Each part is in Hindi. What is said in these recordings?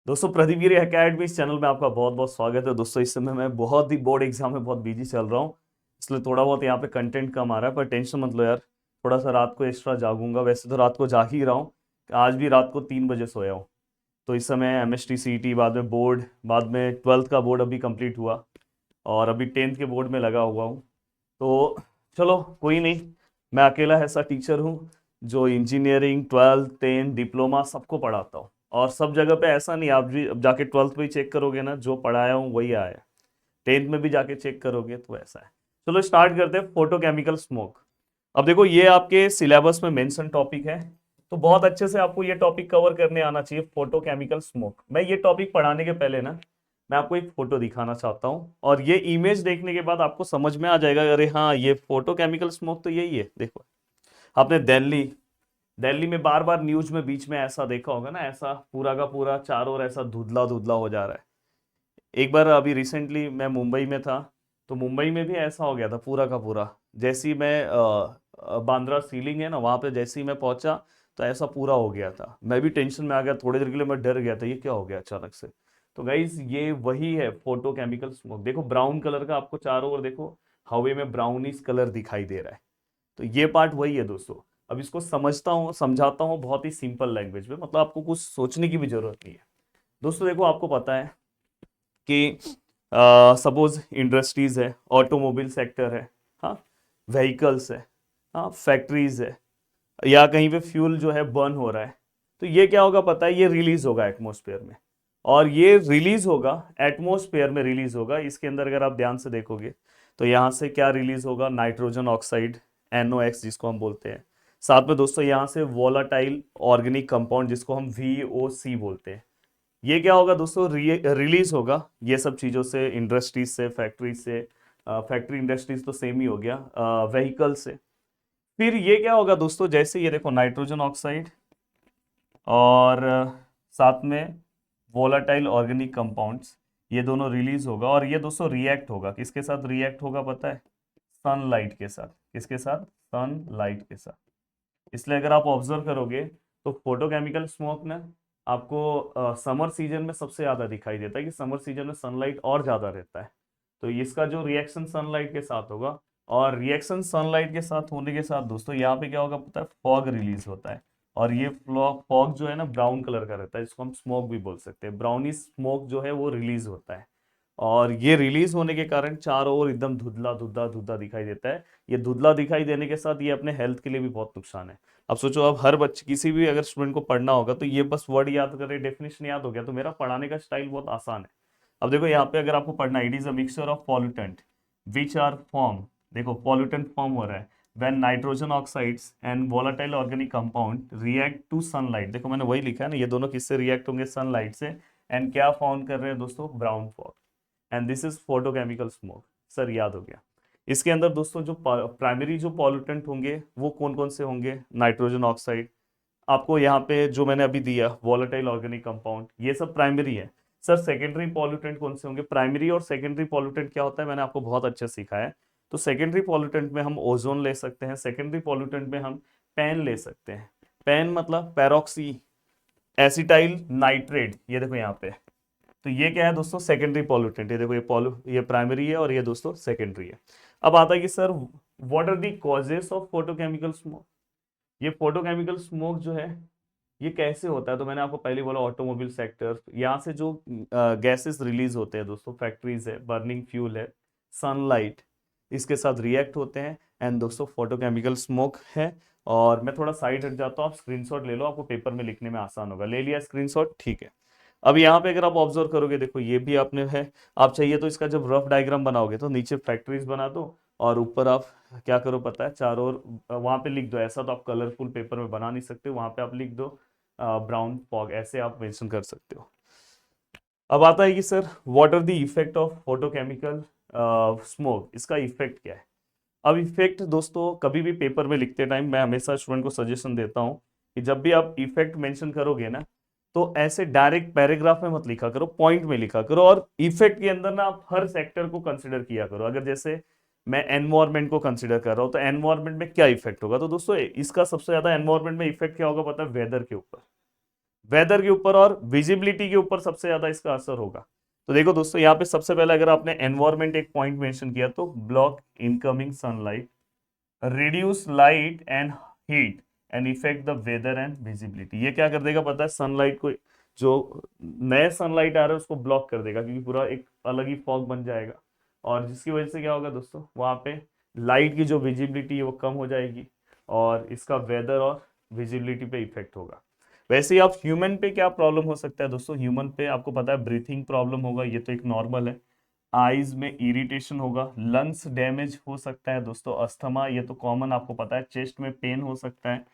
दोस्तों प्रदीप गिरी एकेडमी इस चैनल में आपका बहुत बहुत स्वागत है। दोस्तों इस समय मैं बहुत ही बोर्ड एग्जाम में बहुत बिजी चल रहा हूँ, इसलिए थोड़ा बहुत यहाँ पे कंटेंट कम आ रहा है, पर टेंशन मत लो यार। थोड़ा सा रात को एक्स्ट्रा जागूंगा, वैसे तो रात को जाग ही रहा हूँ। आज भी रात को 3 बजे सोया हूँ। तो इस समय एमएसटी सीईटी, बाद में बोर्ड, बाद में 12th का बोर्ड अभी कंप्लीट हुआ और अभी 10th के बोर्ड में लगा हुआ हूँ। तो चलो कोई नहीं, मैं अकेला ऐसा टीचर हूँ जो इंजीनियरिंग 12th 10th डिप्लोमा सबको पढ़ाता हूँ। और सब जगह पे ऐसा नहीं, आप भी अब जाके 12th में ही चेक करोगे ना, जो पढ़ाया हूँ वही आया। 10th में भी जाके चेक करोगे तो ऐसा है। चलो स्टार्ट करते हैं। Photochemical smoke. अब देखो ये आपके सिलेबस में मेंशन टॉपिक है, तो बहुत अच्छे से आपको ये टॉपिक कवर करने आना चाहिए, फोटोकेमिकल स्मोक। मैं ये टॉपिक पढ़ाने के पहले ना, मैं आपको एक फोटो दिखाना चाहता हूँ, और ये इमेज देखने के बाद आपको समझ में आ जाएगा, अरे हाँ ये फोटोकेमिकल स्मोक तो यही है। देखो आपने दिल्ली दिल्ली में बार बार न्यूज में बीच में ऐसा देखा होगा ना, ऐसा पूरा का पूरा चारों ओर ऐसा धुंधला धुंधला हो जा रहा है। एक बार अभी रिसेंटली मैं मुंबई में था, तो मुंबई में भी ऐसा हो गया था पूरा का पूरा। जैसे ही मैं बांद्रा सीलिंग है ना, वहां पे जैसे ही मैं पहुंचा तो ऐसा पूरा हो गया था। मैं भी टेंशन में आ गया, थोड़ी देर के लिए मैं डर गया था, ये क्या हो गया अचानक से। तो गाइज ये वही है फोटोकेमिकल स्मोक। देखो ब्राउन कलर का आपको चारों ओर देखो, हवा में ब्राउनिश कलर दिखाई दे रहा है। तो ये पार्ट वही है दोस्तों। अब इसको समझता हूँ, समझाता हूँ बहुत ही सिंपल लैंग्वेज में, मतलब आपको कुछ सोचने की भी जरूरत नहीं है। दोस्तों देखो आपको पता है कि सपोज इंडस्ट्रीज है, ऑटोमोबाइल सेक्टर है, हाँ, व्हीकल्स है, हाँ, फैक्ट्रीज है, या कहीं पे फ्यूल जो है बर्न हो रहा है, तो ये क्या होगा पता है, ये रिलीज होगा एटमॉस्फेयर में। और ये रिलीज होगा एटमॉस्फेयर में, रिलीज होगा। इसके अंदर अगर आप ध्यान से देखोगे तो यहाँ से क्या रिलीज होगा, नाइट्रोजन ऑक्साइड, NOx जिसको हम बोलते हैं। साथ में दोस्तों यहाँ से वोलाटाइल ऑर्गेनिक कंपाउंड जिसको हम VOC बोलते हैं। ये क्या होगा दोस्तों, रिलीज होगा ये सब चीज़ों से, इंडस्ट्रीज से, फैक्ट्रीज से। फैक्ट्री इंडस्ट्रीज तो सेम ही हो गया, व्हीकल से। फिर ये क्या होगा दोस्तों, जैसे ये देखो नाइट्रोजन ऑक्साइड और साथ में वोलाटाइल ऑर्गेनिक कंपाउंड्स, ये दोनों रिलीज होगा। और ये दोस्तों रिएक्ट होगा, किसके साथ रिएक्ट होगा पता है, सनलाइट के साथ। किसके साथ, सनलाइट के साथ। इसलिए अगर आप ऑब्जर्व करोगे तो फोटोकेमिकल स्मोक ना आपको समर सीजन में सबसे ज्यादा दिखाई देता है, कि समर सीजन में सनलाइट और ज्यादा रहता है। तो इसका जो रिएक्शन सनलाइट के साथ होगा, और रिएक्शन सनलाइट के साथ होने के साथ दोस्तों यहाँ पे क्या होगा पता है, फॉग रिलीज होता है। और ये फॉग जो है ना ब्राउन कलर का रहता है, जिसको हम स्मोक भी बोल सकते हैं। ब्राउनी स्मोक जो है वो रिलीज होता है। और ये रिलीज होने के कारण चारों ओर एकदम धुंधला धुंधला धुंधला दिखाई देता है। ये धुंधला दिखाई देने के साथ ये अपने हेल्थ के लिए भी बहुत नुकसान है। अब सोचो, अब हर बच्चे, किसी भी अगर स्टूडेंट को पढ़ना होगा तो ये बस वर्ड याद करे, डेफिनेशन याद हो गया, तो मेरा पढ़ाने का स्टाइल बहुत आसान है। अब देखो यहाँ पे अगर आपको पढ़ना, it is a mixture of pollutant which are form, देखो पॉल्यूटेंट फॉर्म हो रहा है when nitrogen oxides and volatile organic compound react to sunlight. देखो मैंने वही लिखा है ना, ये दोनों किससे रिएक्ट होंगे, सनलाइट से। एंड क्या फाउंड कर रहे हैं दोस्तों, brown fog. And this is photochemical smoke. Sir याद हो गया। इसके अंदर दोस्तों जो प्राइमरी जो पॉल्यूटेंट होंगे वो कौन कौन से होंगे, नाइट्रोजन ऑक्साइड, आपको यहाँ पे जो मैंने अभी दिया वोलेटाइल ऑर्गेनिक कंपाउंड, ये सब प्राइमरी है। सर सेकेंडरी पॉल्यूटेंट कौन से होंगे, प्राइमरी और सेकेंडरी पॉल्यूटेंट क्या होता है मैंने आपको बहुत अच्छे से सिखाया है। तो सेकेंडरी पॉल्यूटेंट में हम ओजोन ले सकते हैं, सेकेंडरी पॉल्यूटेंट में हम पेन ले सकते हैं। पेन मतलब पेरोक्सी एसिटाइल नाइट्रेट, ये देखो यहाँ पे। तो ये क्या है दोस्तों, सेकेंडरी पॉल्यूटेंट। ये देखो ये प्राइमरी है और ये दोस्तों सेकेंडरी है। अब आता है कि sir what are the causes of photochemical smoke. ये फोटोकेमिकल स्मोक जो है ये कैसे होता है, तो मैंने आपको पहले बोला ऑटोमोबाइल सेक्टर, यहाँ से जो गैसेस रिलीज होते हैं दोस्तों, फैक्ट्रीज है, बर्निंग फ्यूल है, सनलाइट, इसके साथ रिएक्ट होते हैं। एंड दोस्तों फोटोकेमिकल स्मोक है। और मैं थोड़ा साइड हट जाता हूँ, आप स्क्रीनशॉट ले लो, आपको पेपर में लिखने में आसान होगा। ले लिया स्क्रीनशॉट, ठीक है। अब यहाँ पे अगर आप ऑब्जर्व करोगे, देखो ये भी आपने है, आप चाहिए तो इसका जब रफ डायग्राम बनाओगे तो नीचे फैक्ट्रीज बना दो, और ऊपर आप क्या करो पता है, चारों ओर वहां पे लिख दो, ऐसा तो आप कलरफुल पेपर में बना नहीं सकते, वहां पे आप लिख दो ब्राउन फॉग, ऐसे आप मेंशन कर सकते हो। अब आता है कि sir what are the effect of photochemical smoke, इसका इफेक्ट क्या है। अब इफेक्ट दोस्तों कभी भी पेपर में लिखते टाइम मैं हमेशा स्टूडेंट को सजेशन देता हूँ कि जब भी आप इफेक्ट मेंशन करोगे ना, तो ऐसे डायरेक्ट पैराग्राफ में मत लिखा करो, पॉइंट में लिखा करो। और इफेक्ट के अंदर ना आप हर सेक्टर को कंसिडर किया करो। अगर जैसे मैं एनवायरमेंट को कंसिडर कर रहा हूँ, तो एनवायरमेंट में क्या इफेक्ट होगा, तो दोस्तों इसका सबसे ज्यादा एनवायरमेंट में इफेक्ट क्या होगा पता है, वेदर के ऊपर। वेदर के ऊपर और विजिबिलिटी के ऊपर सबसे ज्यादा इसका असर होगा। तो देखो दोस्तों, यहाँ पे सबसे पहले अगर आपने एनवायरमेंट एक पॉइंट मेंशन किया तो block incoming sunlight, reduce light and heat and affect the weather and visibility. ये क्या कर देगा पता है, सनलाइट को, जो नए सनलाइट आ रहा है उसको ब्लॉक कर देगा, क्योंकि पूरा एक अलग ही फॉग बन जाएगा। और जिसकी वजह से क्या होगा दोस्तों, वहां पे लाइट की जो विजिबिलिटी है वो कम हो जाएगी और इसका वेदर और विजिबिलिटी पे इफेक्ट होगा। वैसे ही आप ह्यूमन पे क्या प्रॉब्लम हो सकता है दोस्तों, ह्यूमन पे आपको पता है ब्रीथिंग प्रॉब्लम होगा, ये तो एक नॉर्मल है। आईज में इरिटेशन होगा, लंग्स डैमेज हो सकता है दोस्तों, अस्थमा ये तो कॉमन आपको पता है, चेस्ट में पेन हो सकता है।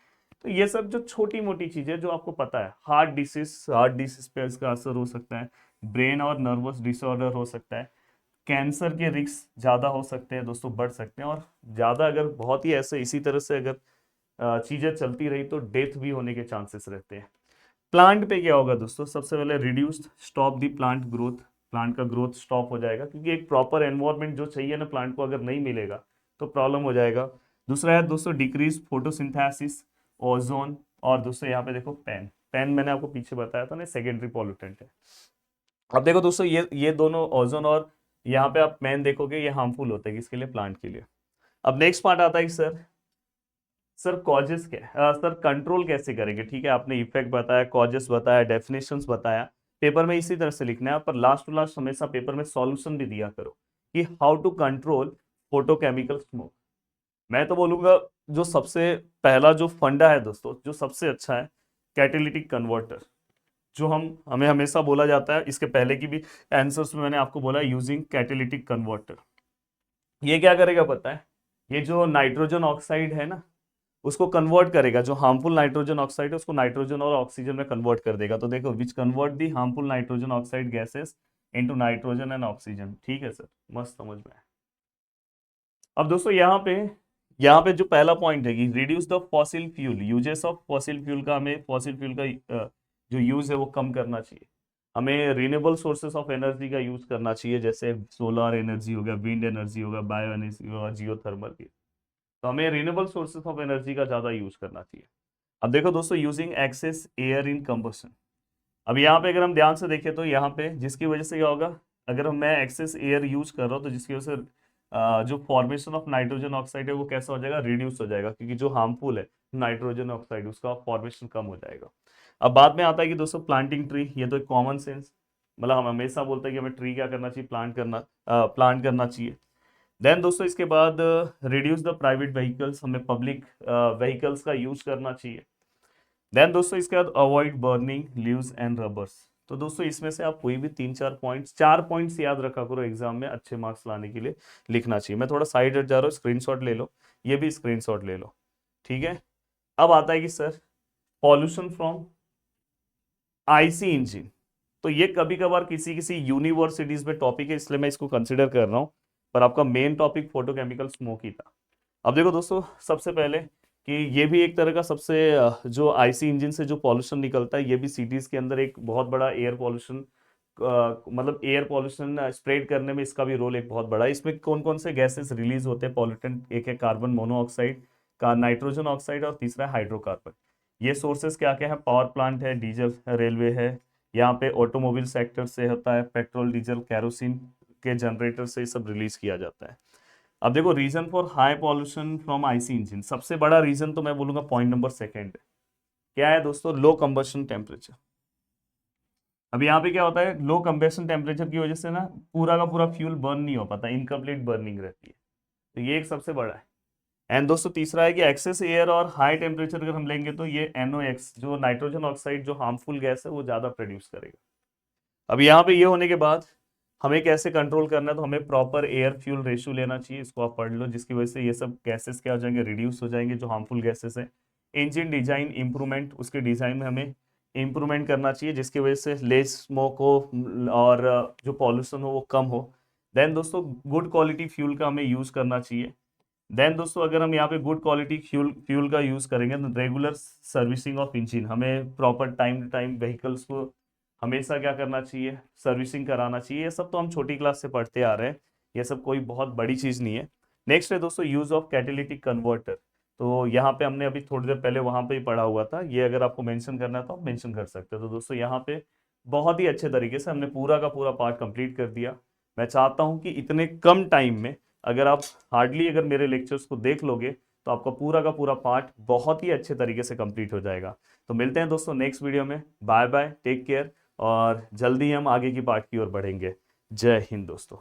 तो ये सब जो छोटी मोटी चीजें जो आपको पता है, हार्ट डिसीज पे इसका असर हो सकता है, ब्रेन और नर्वस डिसऑर्डर हो सकता है, कैंसर के रिस्क ज्यादा हो सकते हैं दोस्तों, बढ़ सकते हैं। और ज्यादा अगर बहुत ही ऐसे इसी तरह से अगर चीजें चलती रही तो डेथ भी होने के चांसेस रहते हैं। प्लांट पे क्या होगा दोस्तों, सबसे पहले reduced stop the plant growth, plant का ग्रोथ स्टॉप हो जाएगा, क्योंकि एक प्रॉपर एनवायरनमेंट जो चाहिए ना प्लांट को अगर नहीं मिलेगा तो प्रॉब्लम हो जाएगा। दूसरा है दोस्तों डिक्रीज फोटोसिंथेसिस, ओजोन, और दोस्तों यहाँ पे देखो पेन, पेन मैंने आपको पीछे बताया था ना, सेकेंडरी पॉल्यूटेंट है। अब देखो दोस्तों, ये दोनों ओजोन और यहाँ पे आप पेन देखोगे, ये हार्मफुल होते हैं किसके लिए, प्लांट के लिए। अब नेक्स्ट पार्ट आता है कि सर कॉजेस क्या, सर कंट्रोल कैसे करेंगे। ठीक है, आपने इफेक्ट बताया, कॉजेस बताया, डेफिनेशंस बताया, पेपर में इसी तरह से लिखना है, पर लास्ट टू लास्ट हमेशा पेपर में सॉल्यूशन भी दिया करो कि how to control photochemical smoke. मैं तो बोलूंगा जो सबसे पहला जो फंडा है दोस्तों, जो सबसे अच्छा है, कैटेलिटिक कन्वर्टर, जो हमें हमेशा बोला जाता है, इसके पहले की भी आंसर्स में मैंने आपको बोला यूजिंग कैटेलिटिक कन्वर्टर। ये क्या करेगा पता है, ये जो नाइट्रोजन ऑक्साइड है ना, उसको कन्वर्ट करेगा, जो हार्मफुल नाइट्रोजन ऑक्साइड है उसको नाइट्रोजन और ऑक्सीजन में कन्वर्ट कर देगा। तो देखो, which convert the harmful nitrogen oxide gases into nitrogen and oxygen. ठीक है सर, मस्त समझ में आया। अब दोस्तों यहाँ पे जो पहला पॉइंट है कि reduce the fossil fuel uses of fossil fuel का, हमें फॉसिल फ्यूल का जो यूज है वो कम करना चाहिए। हमें रिन्यूएबल सोर्सेस ऑफ एनर्जी का यूज करना चाहिए, जैसे सोलर एनर्जी हो गया, विंड एनर्जी होगा, बायो एनर्जी होगा, जियोथर्मल की। तो हमें रिन्यूएबल सोर्सेस ऑफ एनर्जी का ज्यादा यूज करना चाहिए। अब देखो दोस्तों, using excess air in combustion. अब यहाँ पे अगर हम ध्यान से देखें तो यहाँ पे जिसकी वजह से क्या होगा, अगर मैं एक्सेस एयर यूज कर रहा हूँ तो जिसकी वजह से जो फॉर्मेशन ऑफ नाइट्रोजन ऑक्साइड है वो कैसा हो जाएगा, रिड्यूस हो जाएगा, क्योंकि जो हार्मफुल है नाइट्रोजन ऑक्साइड उसका फॉर्मेशन कम हो जाएगा। अब बाद में आता है कि दोस्तों प्लांटिंग ट्री, ये तो एक कॉमन सेंस, मतलब हम हमेशा बोलते हैं कि हमें ट्री क्या करना चाहिए, प्लांट करना चाहिए। देन दोस्तों इसके बाद रिड्यूस द प्राइवेट व्हीकल्स, हमें पब्लिक व्हीकल्स का यूज करना चाहिए। देन दोस्तों इसके बाद avoid burning leaves and rubbers. तो दोस्तों इसमें से आप कोई भी 4 पॉइंट्स याद रखा करो, एग्जाम में अच्छे मार्क्स लाने के लिए लिखना चाहिए। मैं थोड़ा साइड हट जा रहा हूँ, स्क्रीनशॉट ले लो, ये भी स्क्रीनशॉट ले लो। ठीक है, अब आता है कि sir pollution from IC engine. तो ये कभी कभार किसी किसी यूनिवर्सिटीज में टॉपिक है, इसलिए मैं इसको कंसिडर कर रहा हूँ, पर आपका मेन टॉपिक फोटोकेमिकल स्मोक ही था। अब देखो दोस्तों, सबसे पहले कि ये भी एक तरह का सबसे जो आईसी इंजन से जो पॉल्यूशन निकलता है, ये भी सिटीज के अंदर एक बहुत बड़ा एयर पॉल्यूशन, मतलब एयर पॉल्यूशन स्प्रेड करने में इसका भी रोल एक बहुत बड़ा है। इसमें कौन कौन से गैसेस रिलीज होते हैं पॉल्यूटेंट, एक है कार्बन मोनोऑक्साइड का, नाइट्रोजन ऑक्साइड, और तीसरा है हाइड्रोकार्बन। ये सोर्सेस क्या क्या है, पावर प्लांट है, डीजल रेलवे है, यहाँ पे ऑटोमोबाइल सेक्टर से होता है, पेट्रोल डीजल कैरोसिन के जनरेटर से ये सब रिलीज किया जाता है। अब देखो, reason for high pollution from IC engine, सबसे बड़ा रीजन तो मैं बोलूंगा पॉइंट नंबर सेकंड है। क्या है दोस्तों, लो कंबशन टेम्परेचर। अब यहाँ पे क्या होता है, लो कंबशन टेम्परेचर की वजह से ना पूरा का पूरा फ्यूल बर्न नहीं हो पाता, इनकम्प्लीट बर्निंग रहती है। तो ये एक सबसे बड़ा है। एंड दोस्तों तीसरा है कि एक्सेस एयर और हाई टेम्परेचर अगर हम लेंगे तो ये NOx, जो नाइट्रोजन ऑक्साइड जो हार्मफुल गैस है, वो ज्यादा प्रोड्यूस करेगा। अब यहाँ पे ये होने के बाद हमें कैसे कंट्रोल करना है, तो हमें प्रॉपर एयर फ्यूल रेशियो लेना चाहिए, इसको आप पढ़ लो, जिसकी वजह से ये सब गैसेस क्या हो जाएंगे, रिड्यूस हो जाएंगे, जो हार्मफुल गैसेस है। इंजन डिजाइन इंप्रूवमेंट, उसके डिजाइन में हमें इंप्रूवमेंट करना चाहिए, जिसकी वजह से लेस स्मोक हो और जो पॉल्यूशन हो वो कम हो। देन दोस्तों गुड क्वालिटी फ्यूल का हमें यूज करना चाहिए। देन दोस्तों अगर हम यहाँ पे गुड क्वालिटी फ्यूल का यूज करेंगे तो रेगुलर सर्विसिंग ऑफ इंजन, हमें proper time to time vehicles को हमेशा क्या करना चाहिए, सर्विसिंग कराना चाहिए। ये सब तो हम छोटी क्लास से पढ़ते आ रहे हैं, ये सब कोई बहुत बड़ी चीज नहीं है। नेक्स्ट है दोस्तों यूज ऑफ कैटेलिटिक कन्वर्टर। तो यहाँ पे हमने अभी थोड़ी देर पहले वहाँ पे ही पढ़ा हुआ था, ये अगर आपको मेंशन करना है तो आप मेंशन कर सकते हो। तो दोस्तों यहाँ पे बहुत ही अच्छे तरीके से हमने पूरा का पूरा पार्ट कंप्लीट कर दिया। मैं चाहता हूँ कि इतने कम टाइम में अगर आप हार्डली अगर मेरे लेक्चर्स को देख लोगे तो आपका पूरा का पूरा पार्ट बहुत ही अच्छे तरीके से कंप्लीट हो जाएगा। तो मिलते हैं दोस्तों नेक्स्ट वीडियो में। बाय बाय, टेक केयर, और जल्दी हम आगे की पार्ट की ओर बढ़ेंगे। जय हिंद दोस्तों।